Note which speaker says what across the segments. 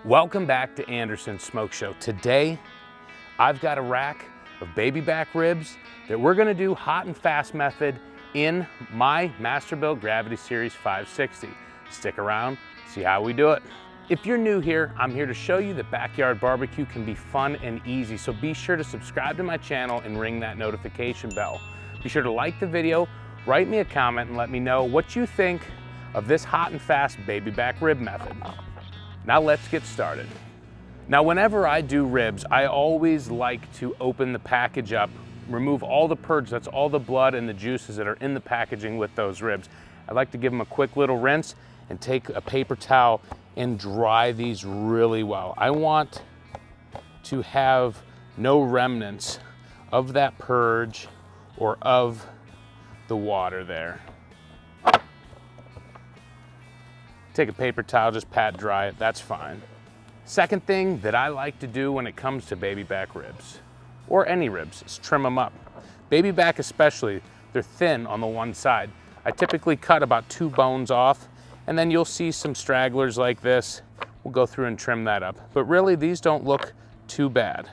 Speaker 1: Welcome back to Andersons SmokeShow. Today, I've got a rack of baby back ribs that we're gonna do hot and fast method in my Masterbuilt Gravity Series 560. Stick around, see how we do it. If you're new here, I'm here to show you that backyard barbecue can be fun and easy, so be sure to subscribe to my channel and ring that notification bell. Be sure to like the video, write me a comment, and let me know what you think of this hot and fast baby back rib method. Now let's get started. Now whenever I do ribs, I always like to open the package up, remove all the purge, that's all the blood and the juices that are in the packaging with those ribs. I like to give them a quick little rinse and take a paper towel and dry these really well. I want to have no remnants of that purge or of the water there. Take a paper towel, just pat dry it, that's fine. Second thing that I like to do when it comes to baby back ribs, or any ribs, is trim them up. Baby back especially, they're thin on the one side. I typically cut about 2 bones off, and then you'll see some stragglers like this. We'll go through and trim that up. But really, these don't look too bad.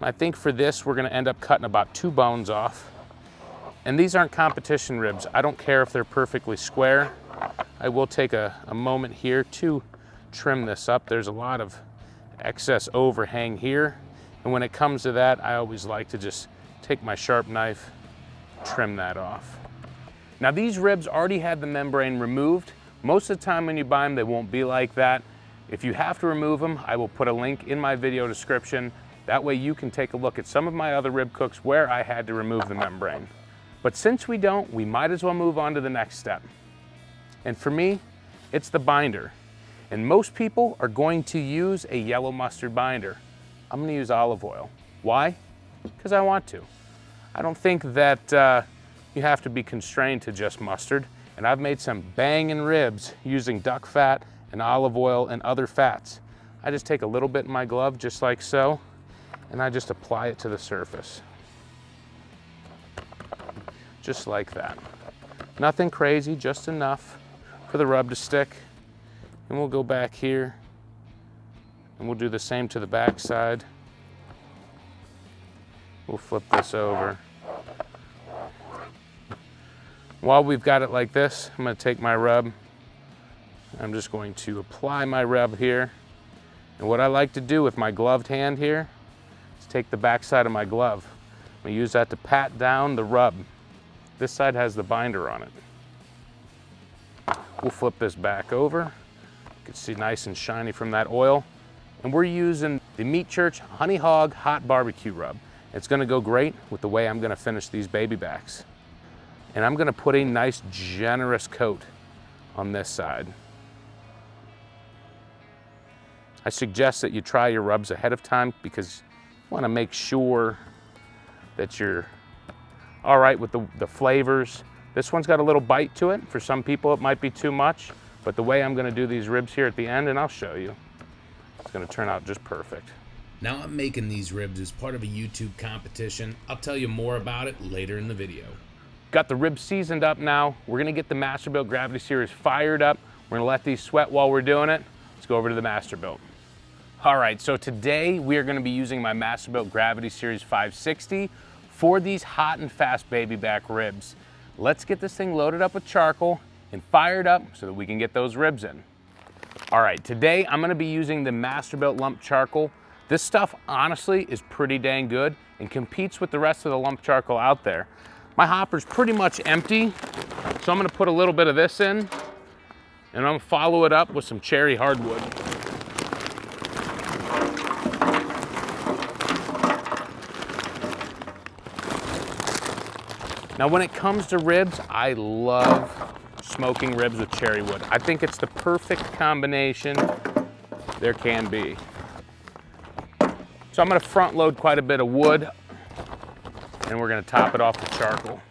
Speaker 1: I think for this, we're gonna end up cutting about 2 bones off. And these aren't competition ribs. I don't care if they're perfectly square. I will take a moment here to trim this up. There's a lot of excess overhang here. And when it comes to that, I always like to just take my sharp knife, trim that off. Now these ribs already had the membrane removed. Most of the time when you buy them, they won't be like that. If you have to remove them, I will put a link in my video description. That way you can take a look at some of my other rib cooks where I had to remove the membrane. But since we don't, we might as well move on to the next step. And for me, it's the binder. And most people are going to use a yellow mustard binder. I'm gonna use olive oil. Why? Because I want to. I don't think that you have to be constrained to just mustard. And I've made some banging ribs using duck fat and olive oil and other fats. I just take a little bit in my glove, just like so, and I just apply it to the surface. Just like that. Nothing crazy, just enough for the rub to stick. And we'll go back here and we'll do the same to the back side. We'll flip this over. While we've got it like this, I'm going to take my rub. I'm just going to apply my rub here. And what I like to do with my gloved hand here is take the back side of my glove. I'm going to use that to pat down the rub. This side has the binder on it. We'll flip this back over. You can see nice and shiny from that oil. And we're using the Meat Church Honey Hog Hot Barbecue Rub. It's gonna go great with the way I'm gonna finish these baby backs. And I'm gonna put a nice generous coat on this side. I suggest that you try your rubs ahead of time because you wanna make sure that you're all right with the flavors. This one's got a little bite to it. For some people, it might be too much, but the way I'm gonna do these ribs here at the end, and I'll show you, it's gonna turn out just perfect.
Speaker 2: Now I'm making these ribs as part of a YouTube competition. I'll tell you more about it later in the video.
Speaker 1: Got the ribs seasoned up now. We're gonna get the Masterbuilt Gravity Series fired up. We're gonna let these sweat while we're doing it. Let's go over to the Masterbuilt. All right, so today we are gonna be using my Masterbuilt Gravity Series 560 for these hot and fast baby back ribs. Let's get this thing loaded up with charcoal and fired up so that we can get those ribs in. All right, today I'm gonna be using the Masterbuilt lump charcoal. This stuff, honestly, is pretty dang good and competes with the rest of the lump charcoal out there. My hopper's pretty much empty, so I'm gonna put a little bit of this in and I'm gonna follow it up with some cherry hardwood. Now when it comes to ribs, I love smoking ribs with cherry wood. I think it's the perfect combination there can be. So I'm gonna front load quite a bit of wood and we're gonna top it off with charcoal.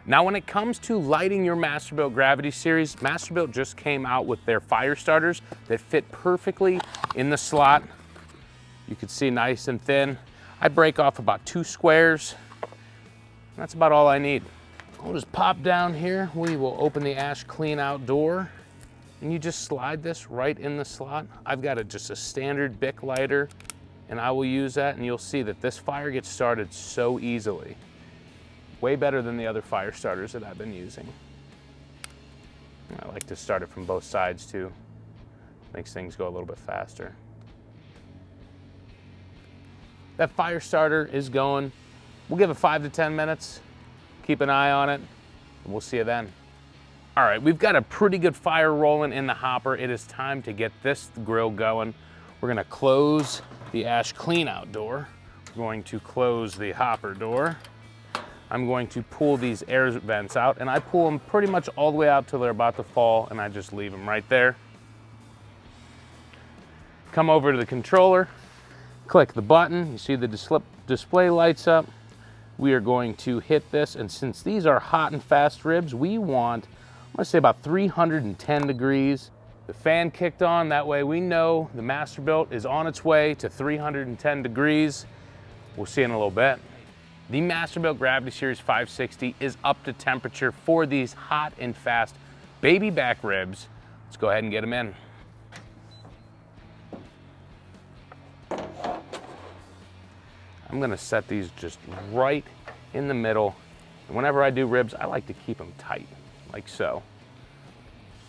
Speaker 1: Now, when it comes to lighting your Masterbuilt Gravity Series, Masterbuilt just came out with their fire starters that fit perfectly in the slot. You can see nice and thin. I break off about 2 squares. That's about all I need. We'll just pop down here. We will open the ash clean out door, and you just slide this right in the slot. I've got just a standard Bic lighter, and I will use that, and you'll see that this fire gets started so easily. Way better than the other fire starters that I've been using. I like to start it from both sides too. Makes things go a little bit faster. That fire starter is going. We'll give it 5 to 10 minutes. Keep an eye on it, and we'll see you then. All right, we've got a pretty good fire rolling in the hopper. It is time to get this grill going. We're gonna close the ash clean out door. We're going to close the hopper door. I'm going to pull these air vents out, and I pull them pretty much all the way out till they're about to fall, and I just leave them right there. Come over to the controller, click the button. You see the display lights up. We are going to hit this, and since these are hot and fast ribs, we want, I'm gonna say about 310 degrees. The fan kicked on, that way we know the Masterbuilt is on its way to 310 degrees. We'll see in a little bit. The Masterbuilt Gravity Series 560 is up to temperature for these hot and fast baby back ribs. Let's go ahead and get them in. I'm gonna set these just right in the middle. And whenever I do ribs, I like to keep them tight, like so.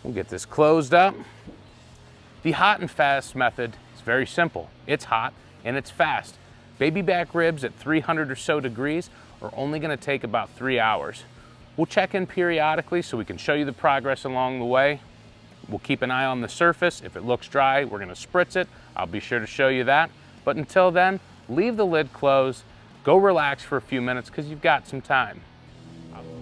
Speaker 1: We'll get this closed up. The hot and fast method is very simple. It's hot and it's fast. Baby back ribs at 300 or so degrees are only gonna take about 3 hours. We'll check in periodically so we can show you the progress along the way. We'll keep an eye on the surface. If it looks dry, we're gonna spritz it. I'll be sure to show you that. But until then, leave the lid closed, go relax for a few minutes because you've got some time.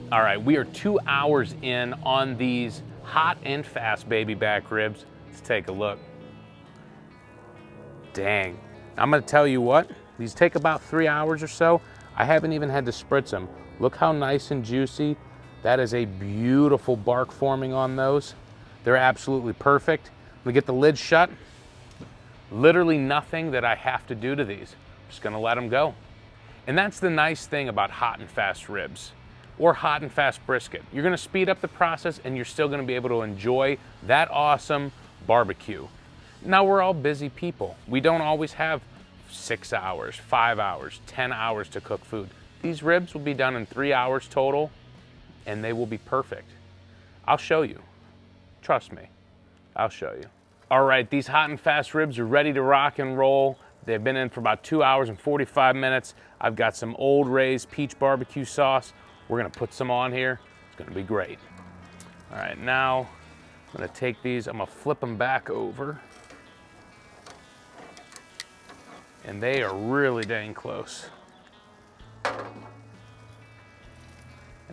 Speaker 1: All right, we are 2 hours in on these hot and fast baby back ribs. Let's take a look. Dang, I'm gonna tell you what, these take about 3 hours or so. I haven't even had to spritz them. Look how nice and juicy. That is a beautiful bark forming on those. They're absolutely perfect. We get the lid shut. Literally nothing that I have to do to these. I'm just gonna let them go. And that's the nice thing about hot and fast ribs or hot and fast brisket. You're gonna speed up the process and you're still gonna be able to enjoy that awesome barbecue. Now, we're all busy people. We don't always have 6 hours, 5 hours, 10 hours to cook food. These ribs will be done in 3 hours total, and they will be perfect. I'll show you. Trust me, I'll show you. All right, these hot and fast ribs are ready to rock and roll. They've been in for about 2 hours and 45 minutes. I've got some Old Ray's peach barbecue sauce. We're gonna put some on here. It's gonna be great. All right, now I'm gonna take these, I'm gonna flip them back over. And they are really dang close. And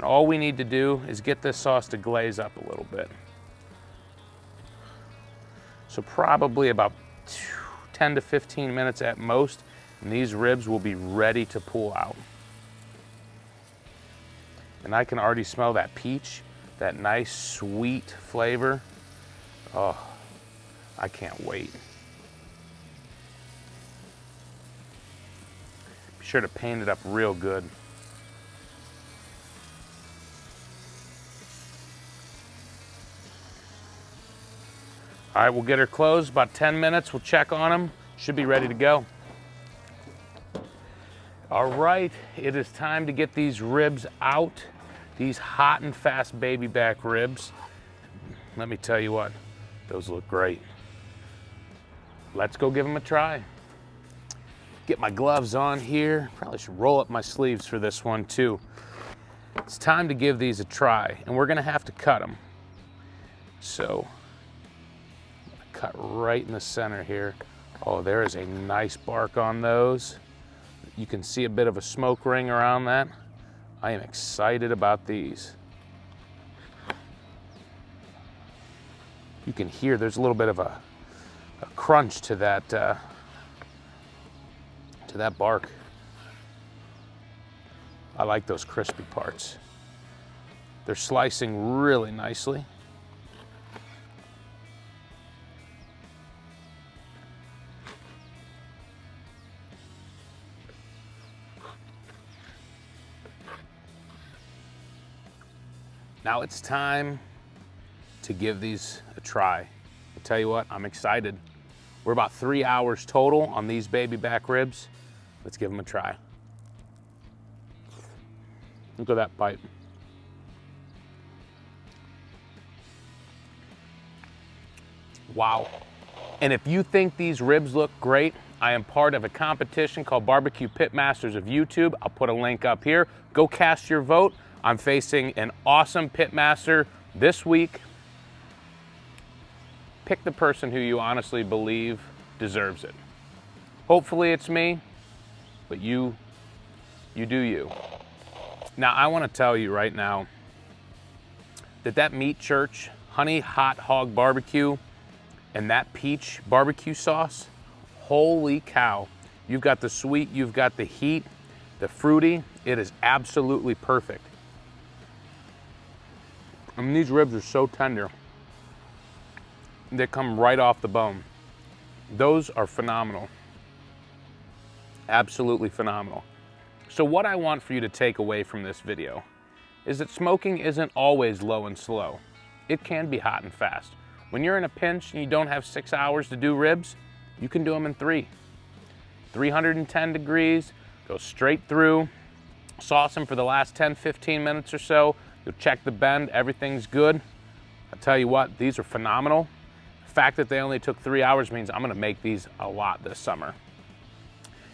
Speaker 1: all we need to do is get this sauce to glaze up a little bit. So probably about 10 to 15 minutes at most, and these ribs will be ready to pull out. And I can already smell that peach, that nice sweet flavor. Oh, I can't wait. Be sure to paint it up real good. All right, we'll get her closed, about 10 minutes. We'll check on them. Should be ready to go. All right, it is time to get these ribs out. These hot and fast baby back ribs. Let me tell you what, those look great. Let's go give them a try. Get my gloves on here. Probably should roll up my sleeves for this one too. It's time to give these a try, and we're gonna have to cut them. So, cut right in the center here. Oh, there is a nice bark on those. You can see a bit of a smoke ring around that. I am excited about these. You can hear there's a little bit of a crunch to that bark. I like those crispy parts. They're slicing really nicely. Now it's time to give these a try. I'll tell you what, I'm excited. We're about 3 hours total on these baby back ribs. Let's give them a try. Look at that bite. Wow. And if you think these ribs look great, I am part of a competition called Barbecue Pitmasters of YouTube. I'll put a link up here. Go cast your vote. I'm facing an awesome pitmaster this week. Pick the person who you honestly believe deserves it. Hopefully it's me, but you do you. Now I want to tell you right now that Meat Church Honey Hot Hog Barbecue and that peach barbecue sauce, holy cow. You've got the sweet, you've got the heat, the fruity. It is absolutely perfect. And these ribs are so tender. They come right off the bone. Those are phenomenal. Absolutely phenomenal. So what I want for you to take away from this video is that smoking isn't always low and slow. It can be hot and fast. When you're in a pinch and you don't have 6 hours to do ribs, you can do them in 3. 310 degrees, go straight through, sauce them for the last 10, 15 minutes or so. You'll check the bend, everything's good. I'll tell you what, these are phenomenal. The fact that they only took 3 hours means I'm gonna make these a lot this summer.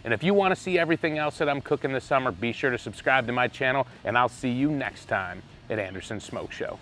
Speaker 1: And if you wanna see everything else that I'm cooking this summer, be sure to subscribe to my channel, and I'll see you next time at Andersons SmokeShow.